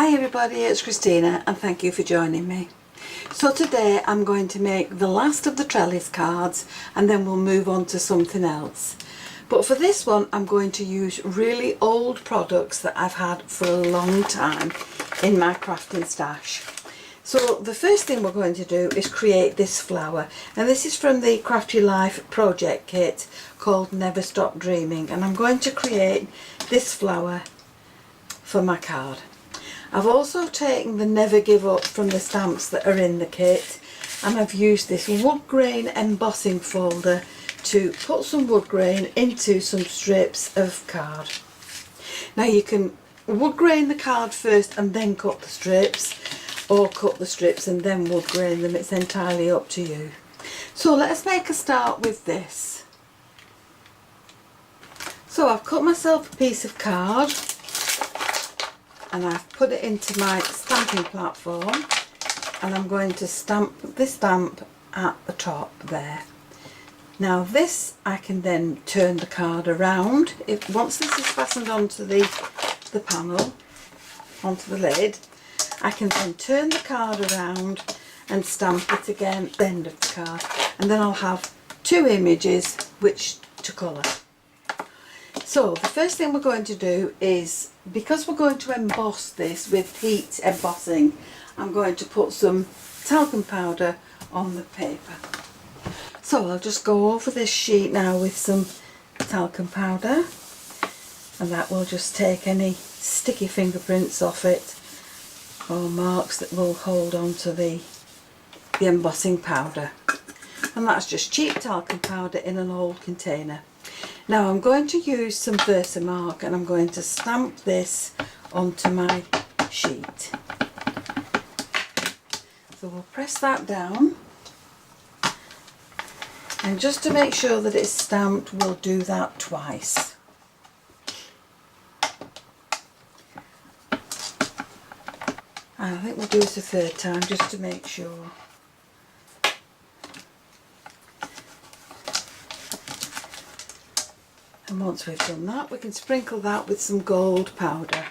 Hi everybody, it's Christina and thank you for joining me. So today I'm going to make the last of the trellis cards and then we'll move on to something else. But for this one I'm going to use really old products that I've had for a long time in my crafting stash. So the first thing we're going to do is create this flower, and this is from the Craft Your Life project kit called Never Stop Dreaming, and I'm going to create this flower for my card. I've also taken the Never Give Up from the stamps that are in the kit, and I've used this wood grain embossing folder to put some wood grain into some strips of card. Now you can wood grain the card first and then cut the strips, or cut the strips and then wood grain them, it's entirely up to you. So let's make a start with this. So I've cut myself a piece of card and I've put it into my stamping platform, and I'm going to stamp this stamp at the top there. Now this I can then turn the card around. Once this is fastened onto the panel, onto the lid, I can then turn the card around and stamp it again at the end of the card, and then I'll have two images which to colour. So the first thing we're going to do is, because we're going to emboss this with heat embossing, I'm going to put some talcum powder on the paper. So I'll just go over this sheet now with some talcum powder, and that will just take any sticky fingerprints off it or marks that will hold on to the embossing powder. And that's just cheap talcum powder in an old container. Now I'm going to use some Versamark and I'm going to stamp this onto my sheet. So we'll press that down, and just to make sure that it's stamped we'll do that twice. And I think we'll do it a third time just to make sure. And once we've done that, we can sprinkle that with some gold powder.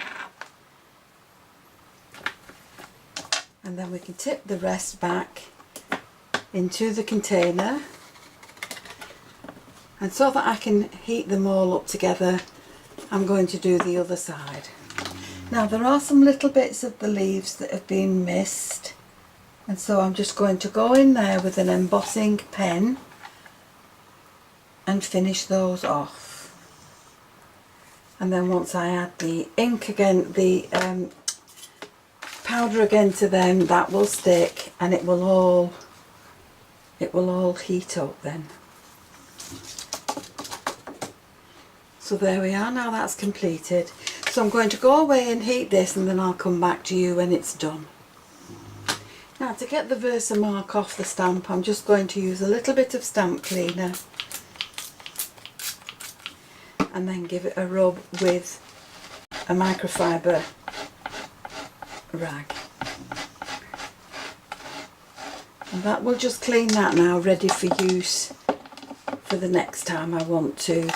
And then we can tip the rest back into the container. And so that I can heat them all up together, I'm going to do the other side. Now there are some little bits of the leaves that have been missed, and so I'm just going to go in there with an embossing pen and finish those off. And then once I add the ink again, the powder again to them, that will stick and it will all heat up then. So there we are, now that's completed. So I'm going to go away and heat this, and then I'll come back to you when it's done. Now to get the Versamark off the stamp, I'm just going to use a little bit of stamp cleaner and then give it a rub with a microfiber rag. And that will just clean that now, ready for use for the next time I want to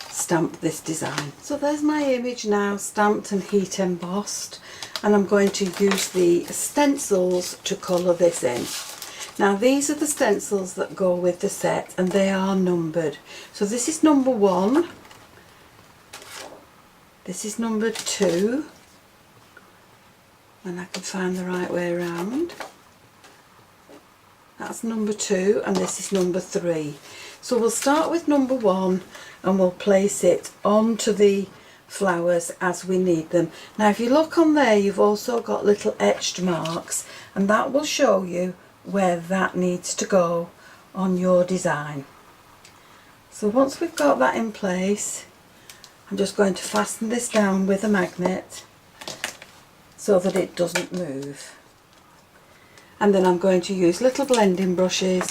stamp this design. So there's my image now, stamped and heat embossed, and I'm going to use the stencils to colour this in. Now these are the stencils that go with the set, and they are numbered. So this is number 1, this is number 2, and I can find the right way around. That's number 2, and this is number 3. So we'll start with number 1 and we'll place it onto the flowers as we need them. Now if you look on there, you've also got little etched marks, and that will show you where that needs to go on your design. So once we've got that in place, I'm just going to fasten this down with a magnet so that it doesn't move. And then I'm going to use little blending brushes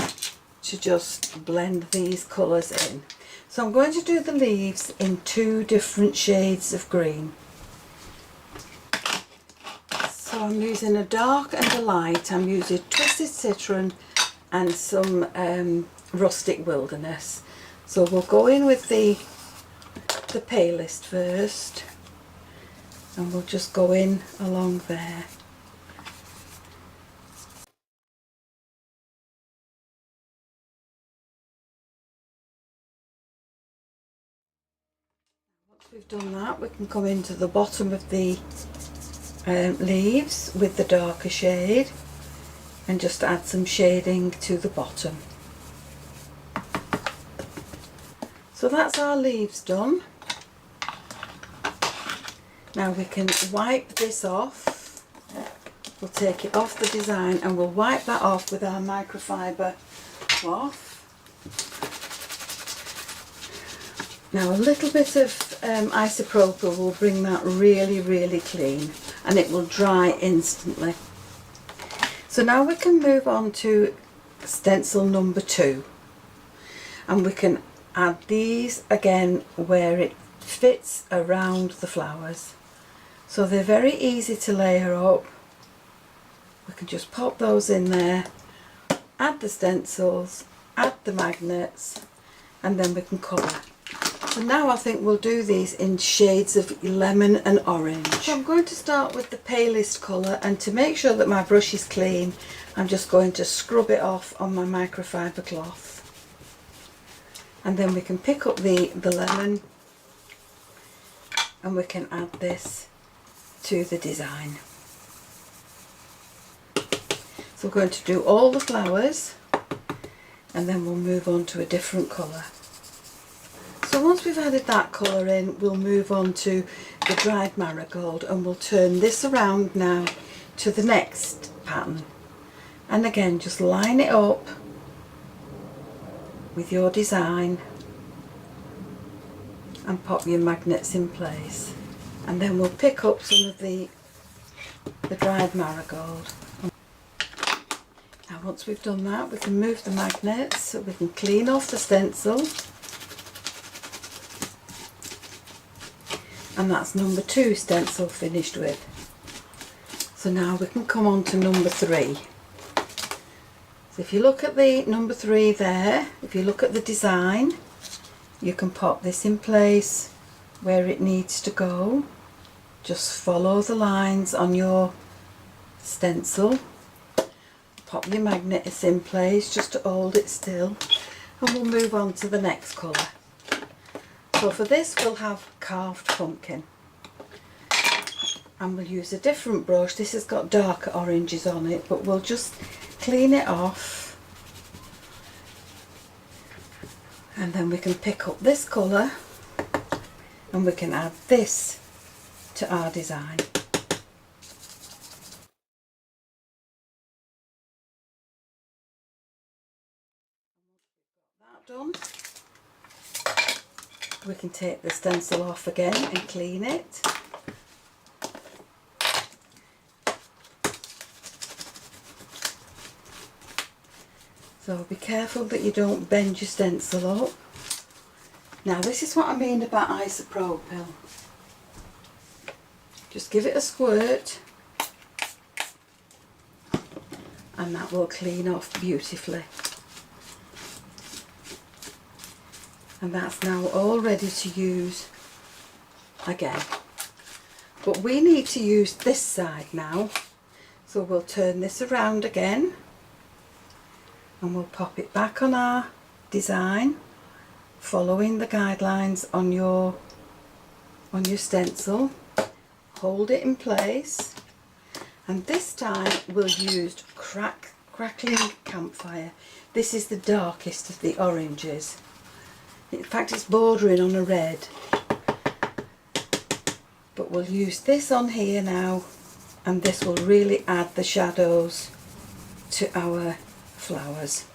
to just blend these colours in. So I'm going to do the leaves in 2 different shades of green. So I'm using a dark and a light. I'm using Twisted Citron and some Rustic Wilderness. So we'll go in with the palest first, and we'll just go in along there. Once we've done that, we can come into the bottom of the leaves with the darker shade and just add some shading to the bottom. So that's our leaves done. Now we can wipe this off. We'll take it off the design and we'll wipe that off with our microfiber cloth. Now a little bit of isopropyl will bring that really clean, and it will dry instantly. So now we can move on to stencil number 2, and we can add these again where it fits around the flowers. So they're very easy to layer up. We can just pop those in there, add the stencils, add the magnets, and then we can colour. So now I think we'll do these in shades of lemon and orange. So I'm going to start with the palest colour, and to make sure that my brush is clean, I'm just going to scrub it off on my microfiber cloth. And then we can pick up the lemon and we can add this to the design. So we're going to do all the flowers and then we'll move on to a different colour. So once we've added that colour in, we'll move on to the dried marigold, and we'll turn this around now to the next pattern. And again, just line it up with your design and pop your magnets in place. And then we'll pick up some of the dried marigold. Now once we've done that, we can move the magnets so we can clean off the stencil. And that's number 2 stencil finished with. So now we can come on to number 3. So if you look at the number 3 there, if you look at the design, you can pop this in place where it needs to go. Just follow the lines on your stencil. Pop your magnets in place just to hold it still, and we'll move on to the next colour. So for this we'll have carved pumpkin, and we'll use a different brush. This has got darker oranges on it, but we'll just clean it off, and then we can pick up this colour and we can add this to our design. That done, we can take the stencil off again and clean it. So be careful that you don't bend your stencil up. Now this is what I mean about isopropyl. Just give it a squirt and that will clean off beautifully. And that's now all ready to use again. But we need to use this side now, so we'll turn this around again and we'll pop it back on our design, following the guidelines on your stencil. Hold it in place, and this time we'll use Crackling Campfire. This is the darkest of the oranges. In fact, it's bordering on a red, but we'll use this on here now, and this will really add the shadows to our flowers.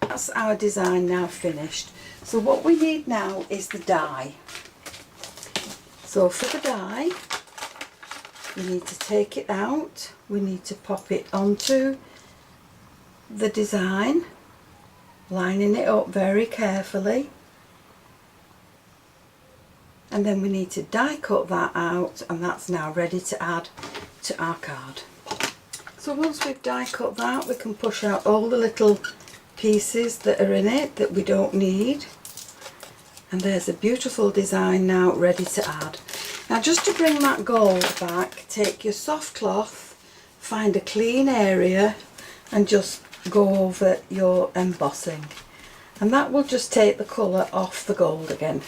That's our design now finished. So what we need now is the dye. So for the dye, we need to take it out, we need to pop it onto the design, lining it up very carefully, and then we need to die cut that out, and that's now ready to add to our card. So once we've die cut that, we can push out all the little pieces that are in it that we don't need, and there's a beautiful design now ready to add. Now just to bring that gold back, take your soft cloth, find a clean area and just go over your embossing. And that will just take the colour off the gold again.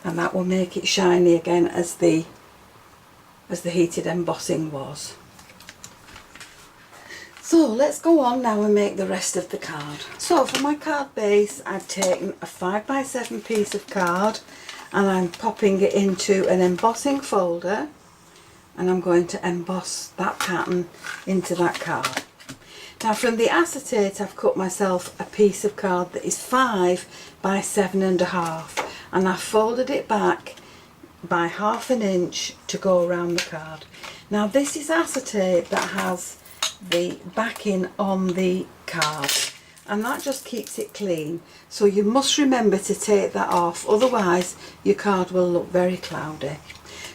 And that will make it shiny again as the heated embossing was. So let's go on now and make the rest of the card. So for my card base, I've taken a 5x7 piece of card and I'm popping it into an embossing folder, and I'm going to emboss that pattern into that card. Now from the acetate, I've cut myself a piece of card that is 5x7.5, and I've folded it back by 1/2 inch to go around the card. Now this is acetate that has the backing on the card, and that just keeps it clean, so you must remember to take that off, otherwise your card will look very cloudy.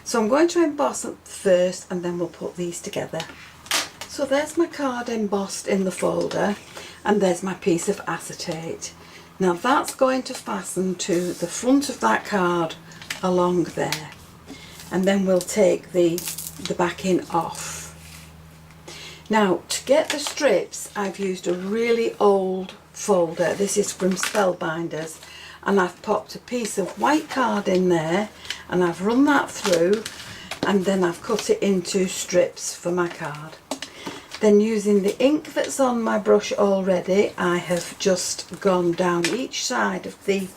So I'm going to emboss it first and then we'll put these together. So there's my card embossed in the folder, and there's my piece of acetate. Now that's going to fasten to the front of that card along there, and then we'll take the backing off. Now to get the strips, I've used a really old folder. This is from Spellbinders, and I've popped a piece of white card in there and I've run that through, and then I've cut it into strips for my card. Then using the ink that's on my brush already, I have just gone down each side of these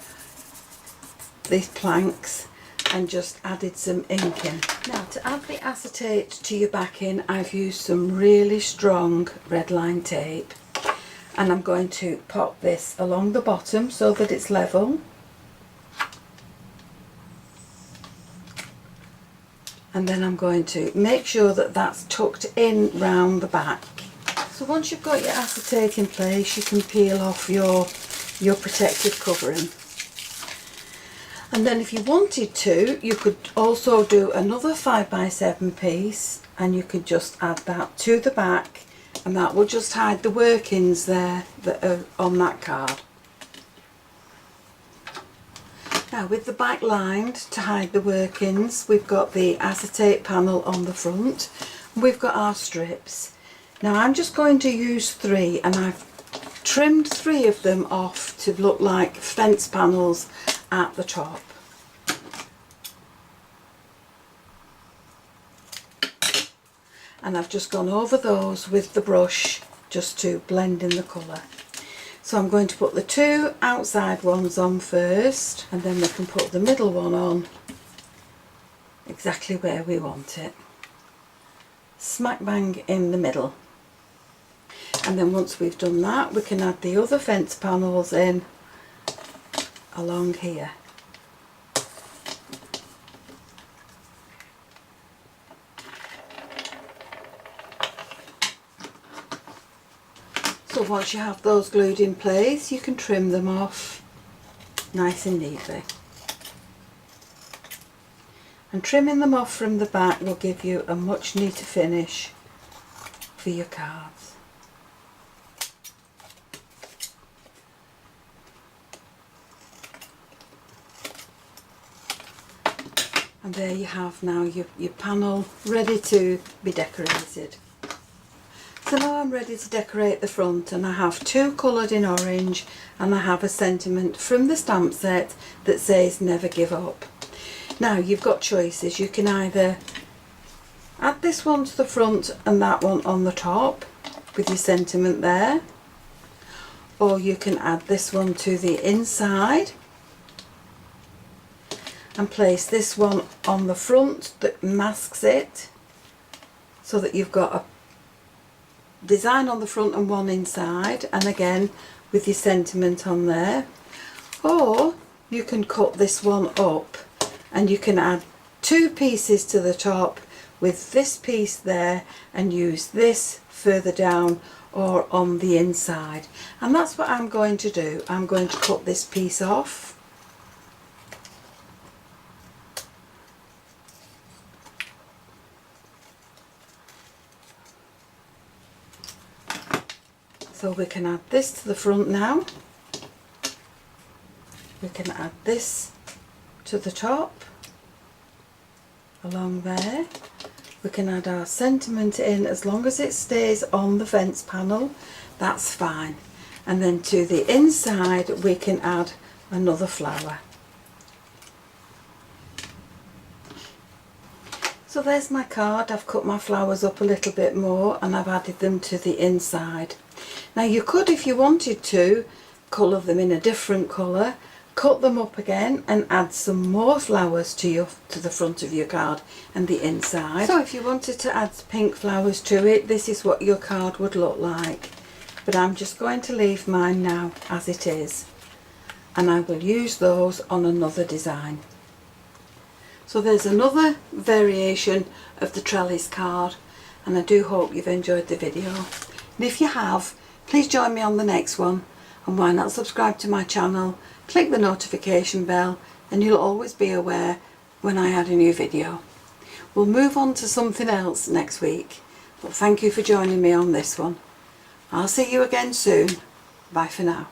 planks and just added some ink in. Now to add the acetate to your backing, I've used some really strong red line tape, and I'm going to pop this along the bottom so that it's level, and then I'm going to make sure that that's tucked in round the back. So once you've got your acetate in place, you can peel off your protective covering. And then if you wanted to, you could also do another 5x7 piece, and you could just add that to the back, and that will just hide the workings there that are on that card. Now with the back lined to hide the workings, we've got the acetate panel on the front, and we've got our strips. Now I'm just going to use 3, and I've trimmed 3 of them off to look like fence panels at the top. And I've just gone over those with the brush just to blend in the colour. So I'm going to put the 2 outside ones on first, and then we can put the middle one on exactly where we want it. Smack bang in the middle. And then once we've done that, we can add the other fence panels in along here. So once you have those glued in place, you can trim them off nice and neatly. And trimming them off from the back will give you a much neater finish for your cards. And there you have now your panel ready to be decorated. So now I'm ready to decorate the front, and I have 2 coloured in orange, and I have a sentiment from the stamp set that says never give up. Now you've got choices. You can either add this one to the front and that one on the top with your sentiment there, or you can add this one to the inside and place this one on the front that masks it, so that you've got a design on the front and one inside, and again with your sentiment on there. Or you can cut this one up and you can add 2 pieces to the top with this piece there and use this further down or on the inside, and that's what I'm going to do. I'm going to cut this piece off. So we can add this to the front now. We can add this to the top. along there. We can add our sentiment in as long as it stays on the fence panel, that's fine. And then to the inside we can add another flower. So there's my card. I've cut my flowers up a little bit more and I've added them to the inside. Now you could, if you wanted to, colour them in a different colour, cut them up again and add some more flowers to the front of your card and the inside. So if you wanted to add pink flowers to it, this is what your card would look like. But I'm just going to leave mine now as it is, and I will use those on another design. So there's another variation of the Trellis card, and I do hope you've enjoyed the video. And if you have, please join me on the next one, and why not subscribe to my channel, click the notification bell, and you'll always be aware when I add a new video. We'll move on to something else next week, but thank you for joining me on this one. I'll see you again soon. Bye for now.